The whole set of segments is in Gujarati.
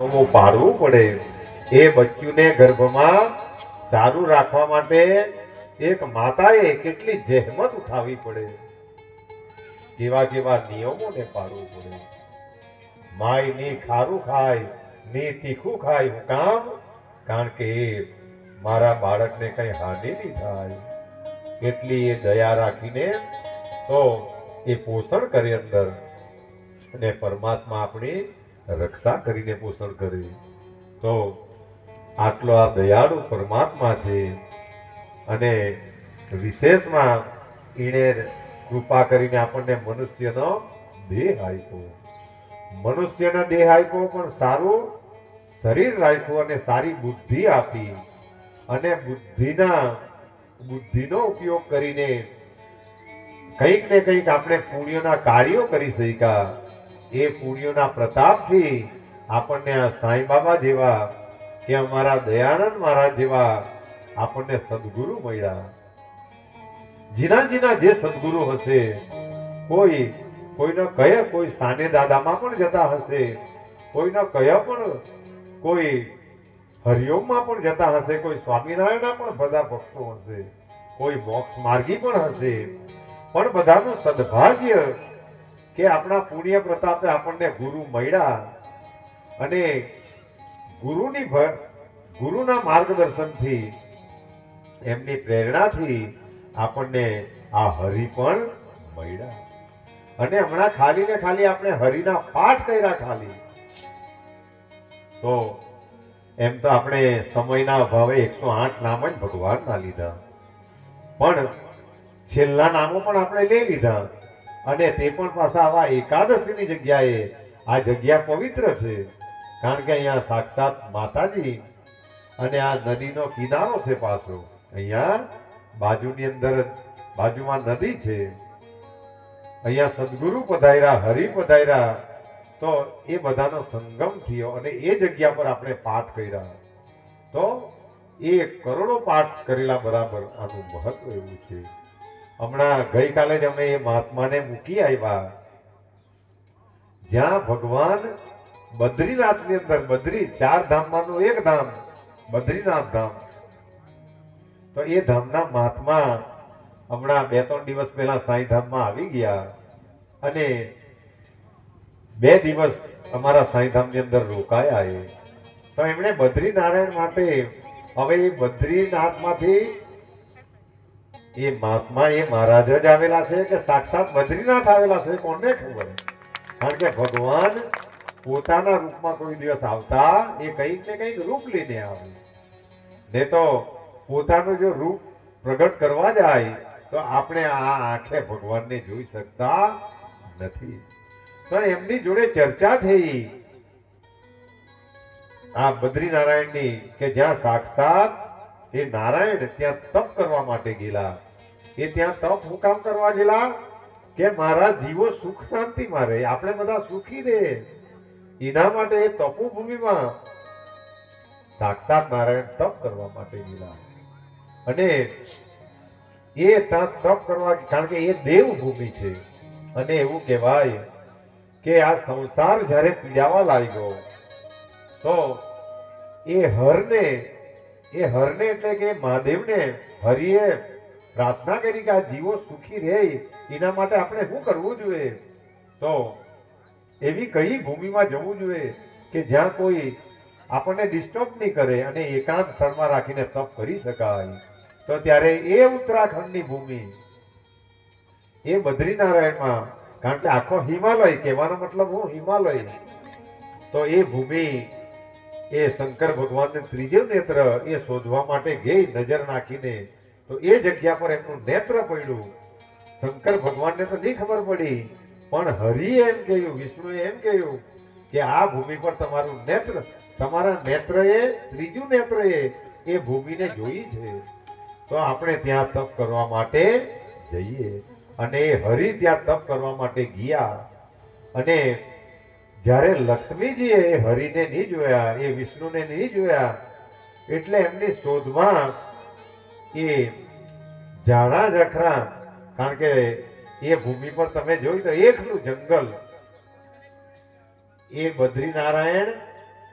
પાડવું પડે. એ બચ્ચુને ગર્ભમાં સારું રાખવા માટે એક માતાએ કેટલી જહેમત ઉઠાવવી પડે, કેવા કેવા નિયમોને પાડવું પડે. માય ની ખારું ખાય ની તીખું ખાય, હું કામ? કારણ કે મારા બાળકને કઈ હાનિ નહીં થાય, એટલી એ દયા રાખીને તો એ પોષણ કરે અંદર, અને પરમાત્મા આપણી રક્ષા કરીને પોષણ કરે. તો આટલો આ દયાળુ પરમાત્મા છે, અને વિશેષમાં એને કૃપા કરીને આપણને મનુષ્યનો દેહ આપ્યો. મનુષ્યનો દેહ આપ્યો, પણ સારું શરીર રાખ્યું અને સારી બુદ્ધિ આપી, અને બુદ્ધિનો ઉપયોગ કરીને કંઈક ને કંઈક આપણે પુણ્યના કાર્યો કરી શક્યા. એ પુણ્યના પ્રતાપથી આપણને આ સાંઈ બાબા જેવા કે અમારા દયાનંદ મહારાજ જેવા આપણને સદગુરુ મળ્યા. જીના જીના જે સદગુરુ હશે, કોઈનો કયા કોઈ સાને દાદામાં પણ જતા હશે, કોઈનો કયા પણ કોઈ હરિઓમમાં પણ જતા હશે, કોઈ સ્વામિનારાયણના પણ બધા ભક્તો હશે, કોઈ મોક્ષ માર્ગી પણ હશે. પણ બધાનું સદભાગ્ય કે આપણા પુણ્ય પ્રતાપે આપણને ગુરુ મળ્યા, અને ગુરુના માર્ગદર્શનથી, એમની પ્રેરણાથી આપણને આ હરિ પણ મળ્યા. અને હમણાં ખાલી ને ખાલી આપણે હરિના પાઠ કર્યા ખાલી, તો એમ તો આપણે સમયના અભાવે 108 નામ જ ભગવાનના લીધા, પણ છેલ્લા નામો પણ આપણે લઈ લીધા, અને તે પણ પાછા આવા એકાદશીની જગ્યાએ. આ જગ્યા પવિત્ર છે, કારણ કે અહીંયા સાક્ષાત માતાજી, અને આ નદીનો કિનારો છે. પાછો અહીંયા બાજુની અંદર બાજુમાં નદી છે. અહીંયા સદગુરુ પધાર્યા, હરિ પધાર્યા, તો એ બધાનો સંગમ થયો, અને એ જગ્યા પર આપણે પાઠ કર્યા. તો એ કરોડો પાઠ કરેલા બરાબર આનું મહત્વ એવું છે. હમણાં ગઈકાલે જ અમે એ મહાત્માને મૂકી આવ્યા, જ્યાં ભગવાન બદ્રીનાથની અંદર, 4 ધામમાંનું એક ધામ બદ્રીનાથ ધામ. તો એ ધામના મહાત્મા હમણાં 2-3 દિવસ પહેલા સાંઈ ધામમાં આવી ગયા, અને 2 દિવસ અમારા સાંઈ ધામની અંદર રોકાયા. તો એમણે બદ્રીનારાયણ માટે, હવે એ બદ્રીનાથમાંથી એ મહાત્મા એ મહારાજ જ આવેલા છે કે સાક્ષાત બદ્રીનાથ આવેલા છે, કોને ખબર? કારણ કે ભગવાન પોતાના રૂપમાં કોઈ દિવસ આવતા, એ કંઈક ને કંઈક રૂપ લઈને આવે, ને તો પોતાનું જો રૂપ પ્રગટ કરવા જાય તો આપણે આ આંખે ભગવાનને જોઈ શકતા નથી. તો એમની જોડે ચર્ચા થઈ આ બદ્રીનારાયણની, કે જ્યાં સાક્ષાત એ નારાયણ ત્યાં તપ કરવા માટે ગયેલા. એ ત્યાં તપ હું કામ કરવા ગયેલા? કે મારા જીવો સુખ શાંતિમાં રહે, આપણે બધા સુખી રહે, એના માટે એ તપોભૂમિમાં સાક્ષાત નારાયણ તપ કરવા માટે ગયેલા. અને એ ત્યાં તપ કરવા, કારણ કે એ દેવભૂમિ છે, અને એવું કહેવાય કે આ સંસાર જ્યારે પીડાવા લાગ્યો, તો એ હરને એટલે કે મહાદેવને, હરિએ પ્રાર્થના કરી કે આ જીવો સુખી રહે, એના માટે આપણે શું કરવું જોઈએ? તો એવી કઈ ભૂમિમાં જવું જોઈએ કે જ્યાં કોઈ આપણને ડિસ્ટર્બ નહીં કરે, અને એકાંત સ્થળમાં રાખીને તપ કરી શકાય. તો ત્યારે એ ઉત્તરાખંડની ભૂમિ, એ બદ્રીનારાયણમાં, કારણ કે આખો હિમાલય, કહેવાનો મતલબ હું હિમાલય, તો એ ભૂમિ એ શંકર ભગવાનને ત્રીજો નેત્ર એ શોધવા માટે ગઈ, નજર નાખીને. તો એ જગ્યા પર એમનું નેત્ર પડ્યું. શંકર ભગવાનને તો નહીં ખબર પડી, પણ હરિએ એમ કહ્યું, વિષ્ણુએ એમ કહ્યું કે આ ભૂમિ પર તમારું નેત્ર, તમારા નેત્રએ, ત્રીજું નેત્ર એ ભૂમિને જોઈ છે. તો આપણે ત્યાં તપ કરવા માટે જઈએ. અને એ હરિ ત્યાં તપ કરવા માટે ગયા, અને જ્યારે લક્ષ્મીજીએ એ હરિને નહીં જોયા, એ વિષ્ણુને નહીં જોયા, એટલે એમની શોધમાં એ ઝાડા ઝખરા, કારણ કે એ ભૂમિ પર તમે જોયું તો એકલું જંગલ, એ બદ્રીનારાયણ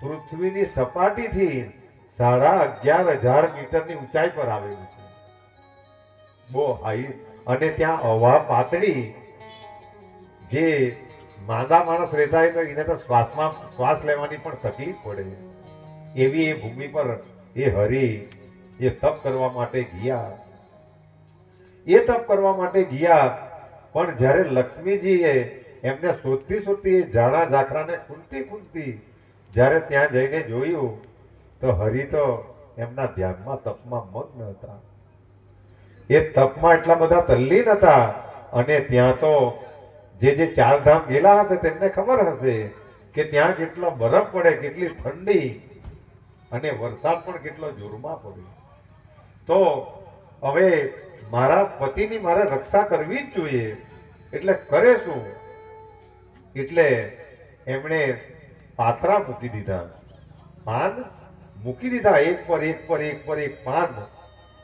પૃથ્વીની સપાટીથી 11,500 મીટરની ઊંચાઈ પર આવેલું છે. બહુ હાઈ. અને ત્યાં હવા પાતળી, જે માંદા માણસ રહેતા હોય તો એને તો શ્વાસ લેવાની પણ તકલીફ પડે, એવી એ ભૂમિ પર એ હરિ એ તપ કરવા માટે ગયા. એ તપ કરવા માટે ગયા, પણ જ્યારે લક્ષ્મીજીએ એમને શોધતી શોધતી એ ઝાડા ઝાખરાને ખૂંદતી જ્યારે ત્યાં જઈને જોયું તો હરિ તો એમના ધ્યાનમાં તપમાં મગ્ન હતા. એ તપમાં એટલા બધા તલ્લીન હતા. અને ત્યાં તો જે ચારધામ ગયેલા હશે તેમને ખબર હશે કે ત્યાં કેટલો બરફ પડે, કેટલી ઠંડી, અને વરસાદ પણ કેટલો જોરમાં પડે. તો હવે મારા પતિની મારે રક્ષા કરવી જ જોઈએ, એટલે કરે શું? એટલે એમણે પાત્રા મૂકી દીધા, પાન મૂકી દીધા, એક પર એક પર એક પર એક પાન.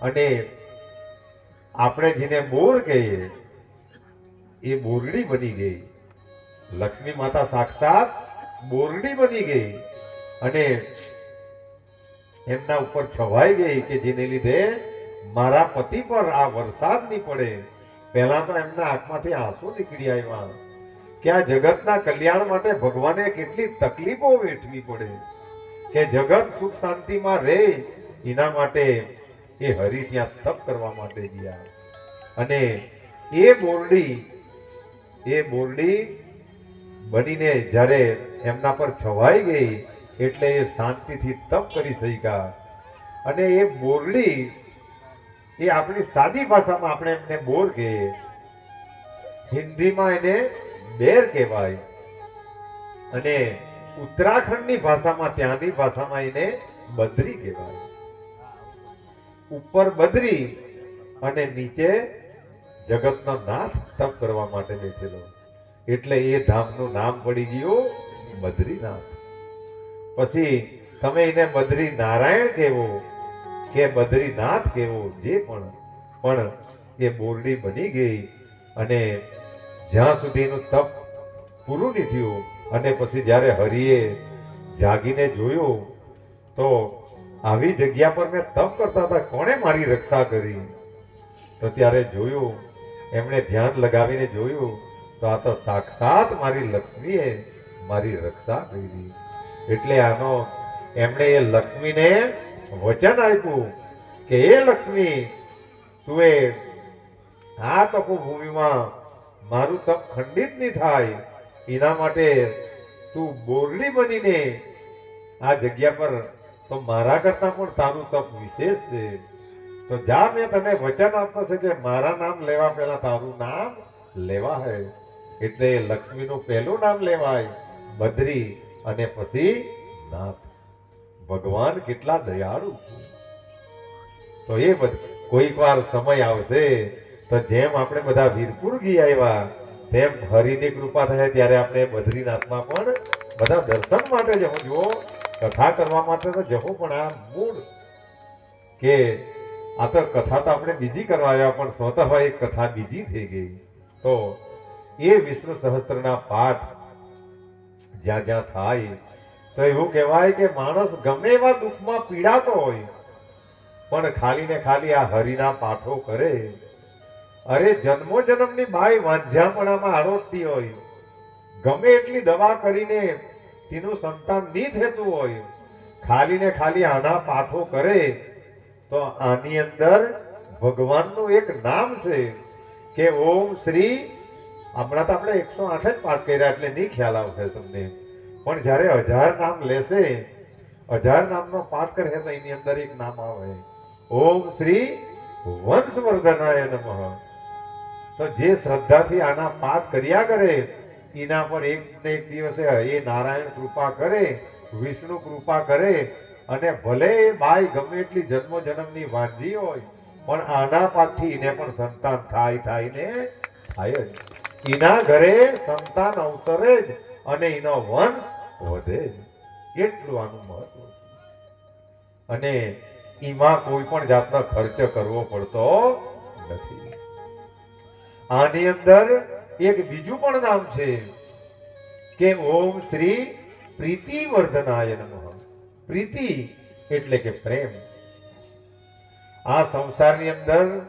અને આપણે જેને બોર કહીએ એ બોરડી બની ગઈ. લક્ષ્મી માતા સાક્ષાત બોરડી બની ગઈ અને એમના ઉપર છવાઈ ગઈ, કે જેને લીધે મારા પતિ પર આ વરસાદ નહીં પડે. પહેલા તો એમના આંખમાંથી આંસુ નીકળી આવ્યા કે આ જગતના કલ્યાણ માટે ભગવાને કેટલી તકલીફો વેઠવી પડે, કે જગત સુખ શાંતિમાં રહે. એના માટે એ હરિ ત્યાં તપ કરવા માટે ગયા. અને એ બોરડી બનીને જ્યારે એમના પર છવાઈ ગઈ એટલે એ શાંતિથી તપ કરી શક્યા. અને એ બોરડી એ આપણી સાદી ભાષામાં આપણે એમને બોર કહીએ, હિન્દીમાં એને બેર કહેવાય, અને ઉત્તરાખંડની ભાષામાં, ત્યાંની ભાષામાં એને બદ્રી કહેવાય. ઉપર બદ્રી અને નીચે જગતનો નાથ તપ કરવા માટે બેઠેલો, એટલે એ ધામનું નામ પડી ગયું બદ્રીનાથ. પછી તમે એને બદ્રી નારાયણ કહેવો કે બદ્રીનાથ કહેવો, જે પણ એ બોરડી બની ગઈ. અને જ્યાં સુધી એનું તપ પૂરું નહીં થયું, અને પછી જ્યારે હરિએ જાગીને જોયું તો આવી જગ્યા પર મેં તપ કરતા હતા, કોણે મારી રક્ષા કરી? તો ત્યારે જોયું, એમણે ધ્યાન લગાવીને જોયું તો આ તો સાક્ષાત મારી લક્ષ્મીએ મારી રક્ષા કરી. એટલે આનો એમણે એ લક્ષ્મીને વચન આપ્યું કે એ લક્ષ્મી, તું આ તપોભૂમિમાં મારું તપ ખંડિત નહીં થાય, એના માટે તું બોરડી બનીને આ જગ્યા પર, તો મારા કરતા પણ તારું તપ વિશેષ છે. તો જા, મેં તને વચન આપ્યું છે કે મારા નામ લેવા પહેલા તારું નામ લેવા હે. એટલે લક્ષ્મીનું પહેલું નામ લેવાય બદ્રી, અને પછી નાથ. ભગવાન કેટલા દયાળુ છે. તો એ કોઈક વાર સમય આવશે તો જેમ આપણે બધા વીરપુર ગઈ આવ્યા, તેમ હરિની કૃપા થાય ત્યારે આપણે બદ્રીનાથમાં પણ બધા દર્શન માટે જવું. જુઓ, કથા કરવા માટે તો જવું, પણ આ મૂળ કે આ તો કથા તો આપણે બીજી કરવા આવ્યા, પણ સ્વતઃ એક કથા બીજી થઈ ગઈ. તો એ વિષ્ણુ સહસ્ત્રના પાઠ જ્યાં જ્યાં થાય તો એવું કહેવાય કે માણસ ગમે એવા દુઃખમાં પીડાતો હોય, પણ ખાલી ને ખાલી આ હરિના પાઠો કરે, અરે જન્મો જન્મની બાઈ વાંઝાપણામાં આરોટતી હોય, ગમે એટલી દવા કરીને તેનું સંતાન નહીં થતું હોય, ખાલી ને ખાલી આના પાઠો કરે તો આની અંદર ભગવાનનું એક નામ છે કે ઓમ શ્રી. હમણાં તો આપણે 108 જ પાઠ કર્યા એટલે નહીં ખ્યાલ આવશે તમને, પણ જ્યારે 1000 નામ લેશે, 1000 નામનો પાઠ કરે તો એની અંદર એક નામ આવે, ઓમ શ્રી વંશવર્ધનાય નમઃ. તો જે શ્રદ્ધાથી આના પાઠ કર્યા કરે એના પર એક ને એક દિવસે એ નારાયણ કૃપા કરે, વિષ્ણુ કૃપા કરે, અને ભલે એ બાઈ ગમે એટલી જન્મો જન્મની વાંજી હોય, પણ આના પાઠથી એને પણ સંતાન થાય ને થાય જ. એના ઘરે સંતાન અવતરે જ અને એનો વંશ વધે જ. એટલું આનું મહત્વ છે. અને એમાં કોઈ પણ જાતનો ખર્ચ કરવો પડતો નથી. આની અંદર એક બીજું પણ નામ છે કે ઓમ શ્રી પ્રીતિવર્ધનાય નમઃ. પ્રીતિ એટલે કે પ્રેમ. આ સંસારની અંદર